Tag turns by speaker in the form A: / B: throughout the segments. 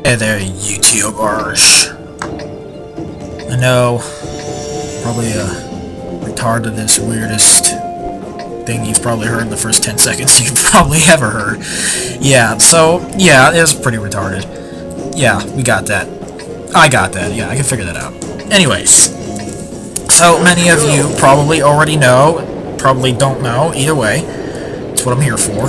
A: Hey there, YouTubers. I know, probably retardedest, weirdest thing you've probably heard in the first 10 seconds you've probably ever heard. Yeah, so, yeah, it was pretty retarded. Yeah, we got that. I got that, yeah, I can figure that out. Anyways, so many of you probably already know, probably don't know, either way. That's what I'm here for.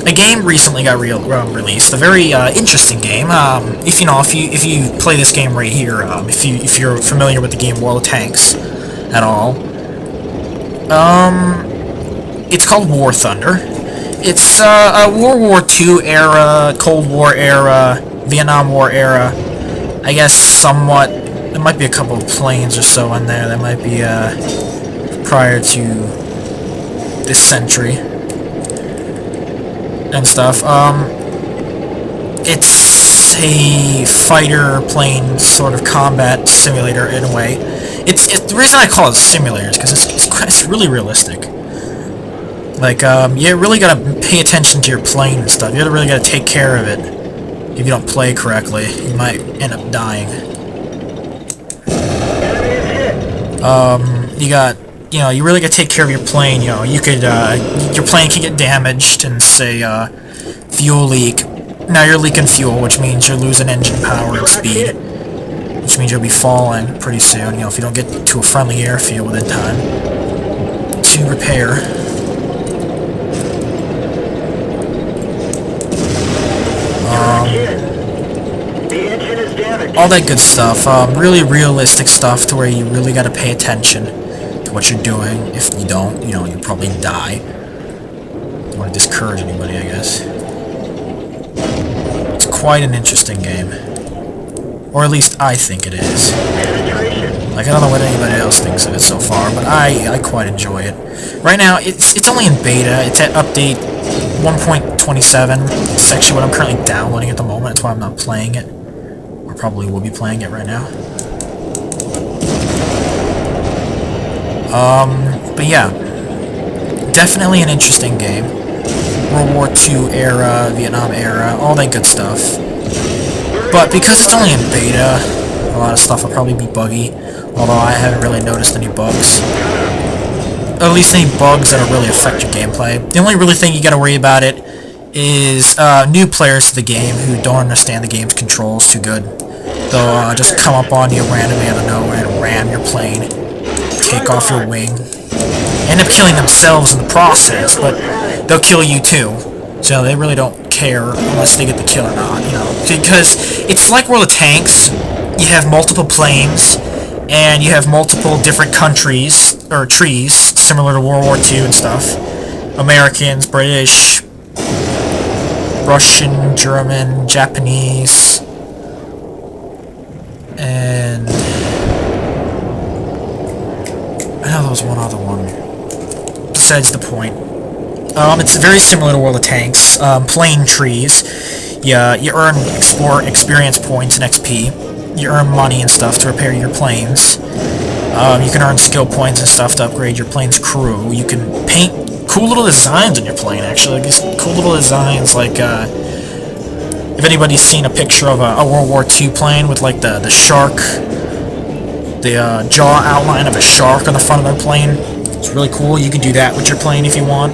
A: A game recently got released, a very interesting game. If you play this game right here, if you're familiar with the game World of Tanks at all, it's called War Thunder. It's a World War II era, Cold War era, Vietnam War era. I guess somewhat. There might be a couple of planes or so in there. That might be prior to this century and stuff. It's a fighter plane sort of combat simulator in a way. It's the reason I call it simulators because it's really realistic. Like you really gotta pay attention to your plane and stuff. You really gotta take care of it. If you don't play correctly, you might end up dying. You really gotta take care of your plane. You could, your plane can get damaged and say, fuel leak. Now you're leaking fuel, which means you're losing engine power and speed, which means you'll be falling pretty soon, if you don't get to a friendly airfield within time to repair. All that good stuff, really realistic stuff to where you really gotta pay attention to what you're doing. If you don't, you'll probably die. Don't want to discourage anybody, I guess. It's quite an interesting game. Or at least I think it is. Like, I don't know what anybody else thinks of it so far, but I quite enjoy it. Right now, it's only in beta. It's at update 1.27. It's actually what I'm currently downloading at the moment. That's why I'm not playing it. Or probably will be playing it right now. But yeah. Definitely an interesting game. World War II era, Vietnam era, all that good stuff. But because it's only in beta, a lot of stuff will probably be buggy. Although I haven't really noticed any bugs. Or at least any bugs that'll really affect your gameplay. The only really thing you gotta worry about it is new players to the game who don't understand the game's controls too good. They'll just come up on you randomly out of nowhere and ram your plane, take off your wing, end up killing themselves in the process, but they'll kill you too. So they really don't care unless they get the kill or not, because it's like World of Tanks. You have multiple planes, and you have multiple different countries, or trees, similar to World War II and stuff. Americans, British, Russian, German, Japanese, and I know there was one other one. Besides the point. It's very similar to World of Tanks. Plane trees. You earn experience points and XP. You earn money and stuff to repair your planes. You can earn skill points and stuff to upgrade your plane's crew. You can paint cool little designs on your plane, actually. Like, these cool little designs, like, if anybody's seen a picture of a World War II plane with, like, the shark, the jaw outline of a shark on the front of their plane, it's really cool. You can do that with your plane if you want.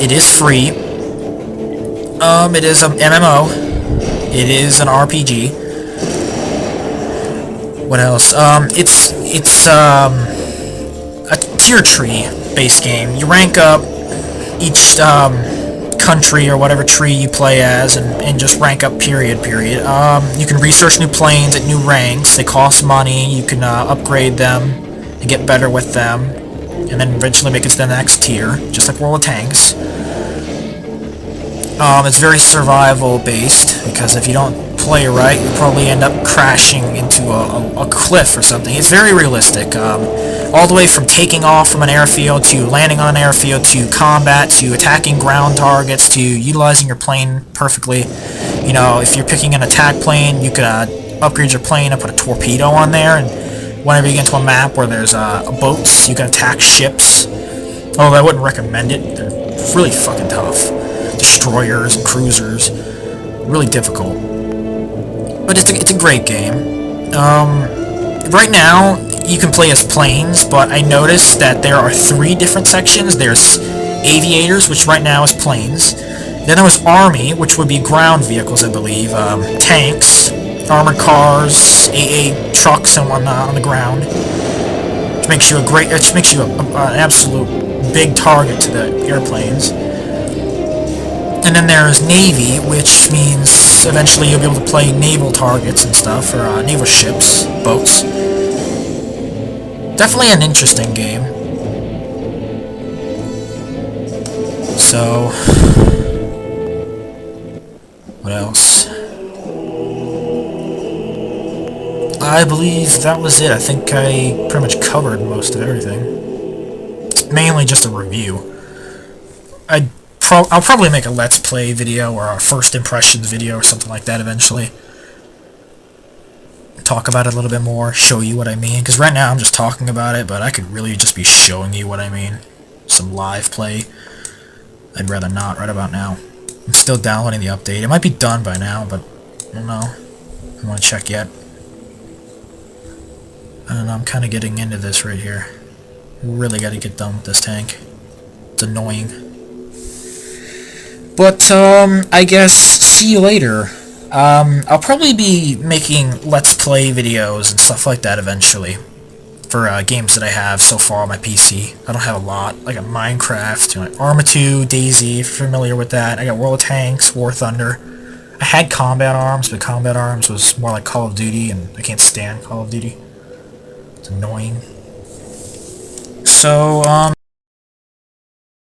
A: It is free. It is an MMO. It is an RPG. What else? It's a tier tree based game. You rank up each country or whatever tree you play as, and just rank up period. You can research new planes at new ranks. They cost money. You can upgrade them and get better with them, and then eventually make it to the next tier, just like World of Tanks. It's very survival based, because if you don't play right, you'll probably end up crashing into a cliff or something. It's very realistic. All the way from taking off from an airfield, to landing on an airfield, to combat, to attacking ground targets, to utilizing your plane perfectly. If you're picking an attack plane, you could upgrade your plane and put a torpedo on there, and whenever you get to a map where there's boats, you can attack ships. Although I wouldn't recommend it. They're really fucking tough. Destroyers and cruisers. really difficult. But it's a great game. Right now, you can play as planes, but I noticed that there are 3 different sections. There's aviators, which right now is planes. Then there was army, which would be ground vehicles, I believe. Tanks, armored cars, AA trucks, and whatnot on the ground. Which makes you an absolute big target to the airplanes. And then there's Navy, which means eventually you'll be able to play naval targets and stuff, or naval ships, boats. Definitely an interesting game. So, what else? I believe that was it. I think I pretty much covered most of everything. It's mainly just a review. I'll probably make a Let's Play video or a first impressions video or something like that eventually. Talk about it a little bit more, show you what I mean, because right now I'm just talking about it, but I could really just be showing you what I mean. Some live play. I'd rather not right about now. I'm still downloading the update. It might be done by now, but I don't know. I don't want to check yet. I don't know, I'm kind of getting into this right here. Really got to get done with this tank. It's annoying. But, I guess, see you later. I'll probably be making Let's Play videos and stuff like that eventually. For, games that I have so far on my PC. I don't have a lot. I got Minecraft, you know, Arma 2, DayZ, if you're familiar with that. I got World of Tanks, War Thunder. I had Combat Arms, but Combat Arms was more like Call of Duty, and I can't stand Call of Duty. It's annoying. So,